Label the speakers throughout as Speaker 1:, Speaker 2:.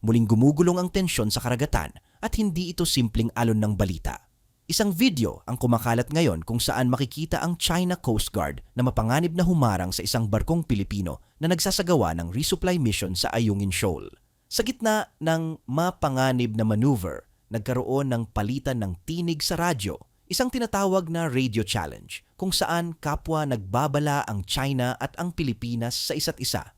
Speaker 1: muling gumugulong ang tensyon sa karagatan at hindi ito simpleng alon ng balita. Isang video ang kumakalat ngayon kung saan makikita ang China Coast Guard na mapanganib na humarang sa isang barkong Pilipino na nagsasagawa ng resupply mission sa Ayungin Shoal. Sa gitna ng mapanganib na maneuver, nagkaroon ng palitan ng tinig sa radyo, isang tinatawag na radio challenge kung saan kapwa nagbabala ang China at ang Pilipinas sa isa't isa.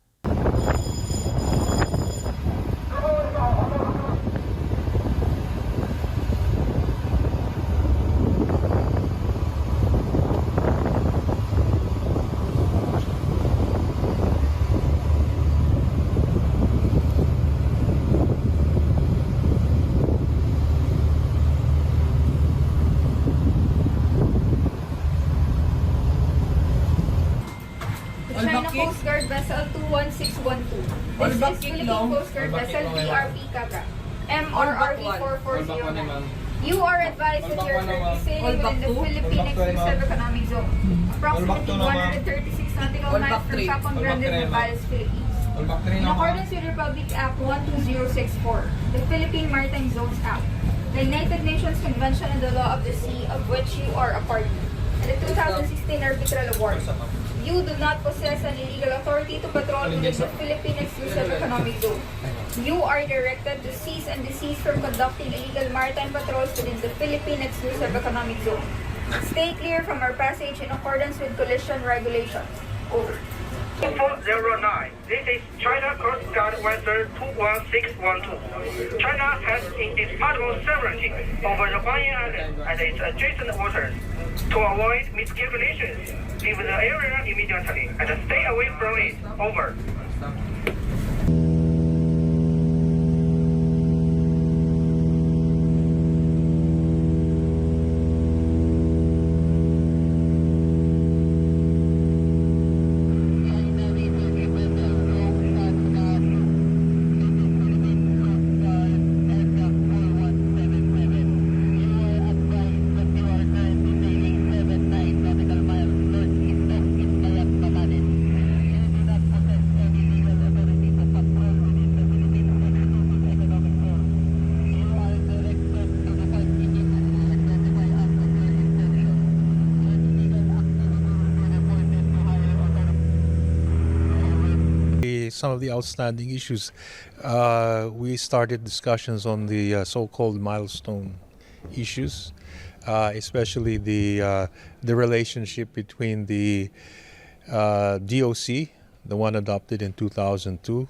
Speaker 2: China Coast Guard Vessel 21612. This is Philippine Coast Guard Vessel DRP Cabra, MRRV 4409. You are advised that you are currently sailing within the Philippine Exclusive Economic Zone, approximately 136 nautical miles from Capon Grande, Zambales, Philippines. In accordance with Republic Act 12064, the Philippine Maritime Zones Act, the United Nations Convention on the Law of the Sea of which you are a party, and the 2016 Arbitral Award. You do not possess an illegal authority to patrol within the Philippine Exclusive Economic Zone. You are directed to cease and desist from conducting illegal maritime patrols within the Philippine Exclusive Economic Zone. Stay clear from our passage in accordance with collision regulations. Over.
Speaker 3: 2409. This is China Coast Guard Vessel 21612. China has indisputable sovereignty over the Hawaiian Island and its adjacent waters. To avoid miscalculations, leave the area immediately and stay away from it. Over.
Speaker 4: Some of the outstanding issues. We started discussions on the so-called milestone issues, especially the relationship between the DOC, the one adopted in 2002,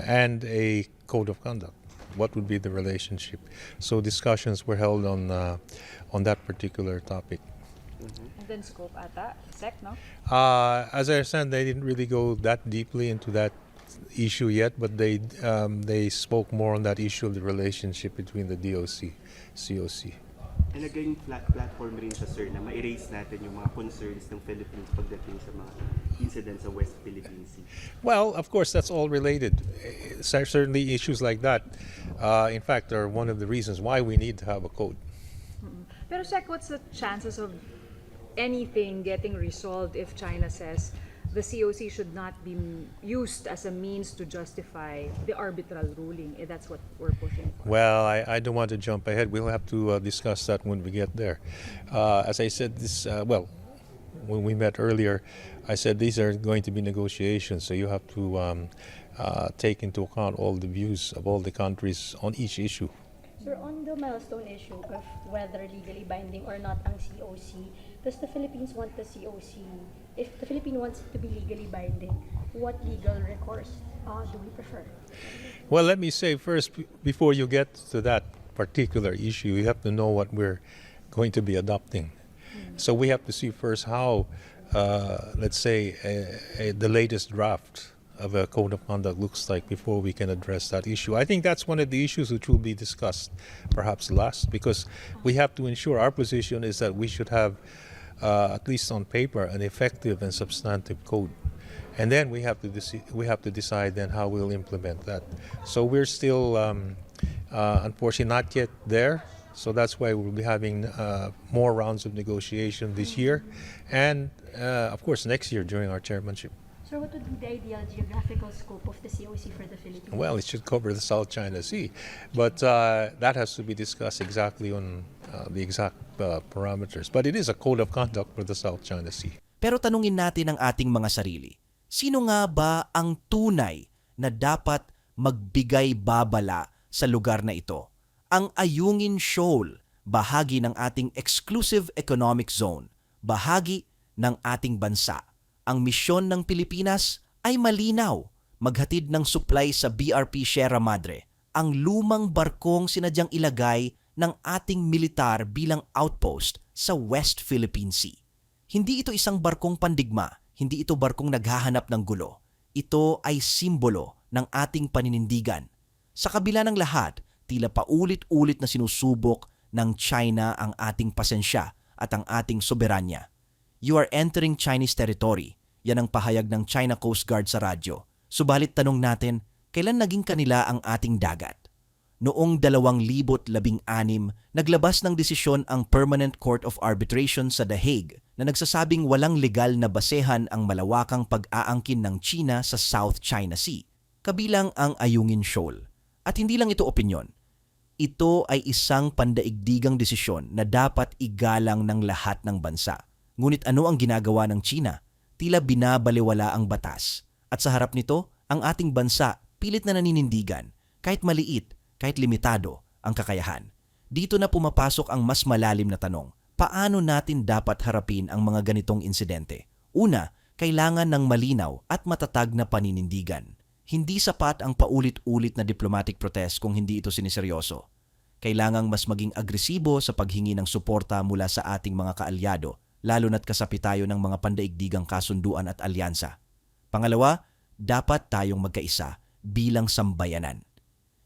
Speaker 4: and a code of conduct. What would be the relationship? So discussions were held on that particular topic.
Speaker 5: And then scope ata, SEC, no?
Speaker 4: As I understand, they didn't really go that deeply into that issue yet, but they spoke more on that issue of the relationship between the DOC, COC.
Speaker 6: And naging platform rin siya, sir, na ma-erase natin yung mga concerns ng Philippines pagdating sa mga incidents sa West Philippine Sea.
Speaker 4: Well, of course, that's all related. Certainly issues like that, in fact, are one of the reasons why we need to have a code.
Speaker 5: Pero Sec, what's the chances of anything getting resolved if China says the COC should not be used as a means to justify the arbitral ruling? That's what we're pushing for.
Speaker 4: Well, I don't want to jump ahead. We'll have to discuss that when we get there. As I said, when we met earlier, I said these are going to be negotiations, so you have to take into account all the views of all the countries on each issue.
Speaker 7: Sir, on the milestone issue of whether legally binding or not ang COC, does the Philippines want the COC, if the Philippines wants it to be legally binding, what legal recourse do we prefer?
Speaker 4: Well, let me say first, before you get to that particular issue, you have to know what we're going to be adopting. So we have to see first how, let's say, the latest draft of a code of conduct looks like before we can address that issue. I think that's one of the issues which will be discussed perhaps last, because we have to ensure our position is that we should have, at least on paper, an effective and substantive code. And then we have to decide then how we'll implement that. So we're still, unfortunately, not yet there. So that's why we'll be having more rounds of negotiation this year, and of course next year during our chairmanship.
Speaker 7: Sir, what would be the ideal geographical scope of the COC for the Philippines?
Speaker 4: Well, it should cover the South China Sea, but that has to be discussed exactly on the exact parameters. But it is a code of conduct for the South China Sea.
Speaker 1: Pero tanungin natin ang ating mga sarili. Sino nga ba ang tunay na dapat magbigay babala sa lugar na ito? Ang Ayungin Shoal, bahagi ng ating exclusive economic zone, bahagi ng ating bansa. Ang misyon ng Pilipinas ay malinaw, maghatid ng supply sa BRP Sierra Madre, ang lumang barkong sinadyang ilagay ng ating militar bilang outpost sa West Philippine Sea. Hindi ito isang barkong pandigma, hindi ito barkong naghahanap ng gulo. Ito ay simbolo ng ating paninindigan. Sa kabila ng lahat, tila paulit-ulit na sinusubok ng China ang ating pasensya at ang ating soberanya. You are entering Chinese territory. Yan ang pahayag ng China Coast Guard sa radyo. Subalit tanong natin, kailan naging kanila ang ating dagat? Noong 2016, naglabas ng desisyon ang Permanent Court of Arbitration sa The Hague na nagsasabing walang legal na basehan ang malawakang pag-aangkin ng China sa South China Sea, kabilang ang Ayungin Shoal. At hindi lang ito opinyon. Ito ay isang pandaigdigang desisyon na dapat igalang ng lahat ng bansa. Ngunit ano ang ginagawa ng China? Tila binabaliwala ang batas. At sa harap nito, ang ating bansa pilit na naninindigan, kahit maliit, kahit limitado ang kakayahan. Dito na pumapasok ang mas malalim na tanong. Paano natin dapat harapin ang mga ganitong insidente? Una, kailangan ng malinaw at matatag na paninindigan. Hindi sapat ang paulit-ulit na diplomatic protest kung hindi ito siniseryoso. Kailangang mas maging agresibo sa paghingi ng suporta mula sa ating mga kaalyado, lalo na't kasapi tayo ng mga pandaigdigang kasunduan at alyansa. Pangalawa, dapat tayong magkaisa bilang sambayanan.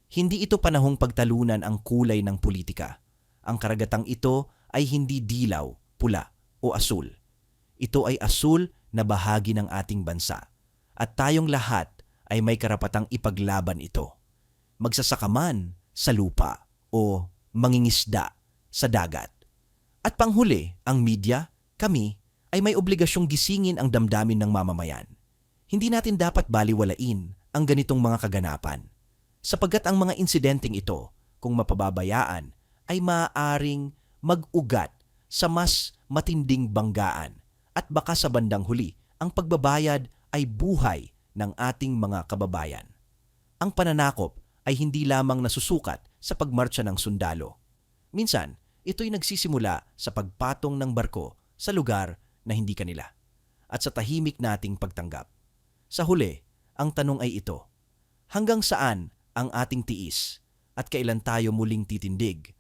Speaker 1: Hindi ito panahong pagtalunan ang kulay ng politika. Ang karagatang ito ay hindi dilaw, pula o asul. Ito ay asul na bahagi ng ating bansa. At tayong lahat ay may karapatang ipaglaban ito. Magsasaka man sa lupa o mangingisda sa dagat. At panghuli, ang media, kami, ay may obligasyong gisingin ang damdamin ng mamamayan. Hindi natin dapat baliwalain ang ganitong mga kaganapan. Sapagkat ang mga insidenteng ito, kung mapababayaan, ay maaaring mag-ugat sa mas matinding banggaan at baka sa bandang huli, ang pagbabayad ay buhay ng ating mga kababayan. Ang pananakop ay hindi lamang nasusukat sa pagmarcha ng sundalo. Minsan, ito'y nagsisimula sa pagpatong ng barko sa lugar na hindi kanila at sa tahimik nating pagtanggap. Sa huli, ang tanong ay ito, hanggang saan ang ating tiis at kailan tayo muling titindig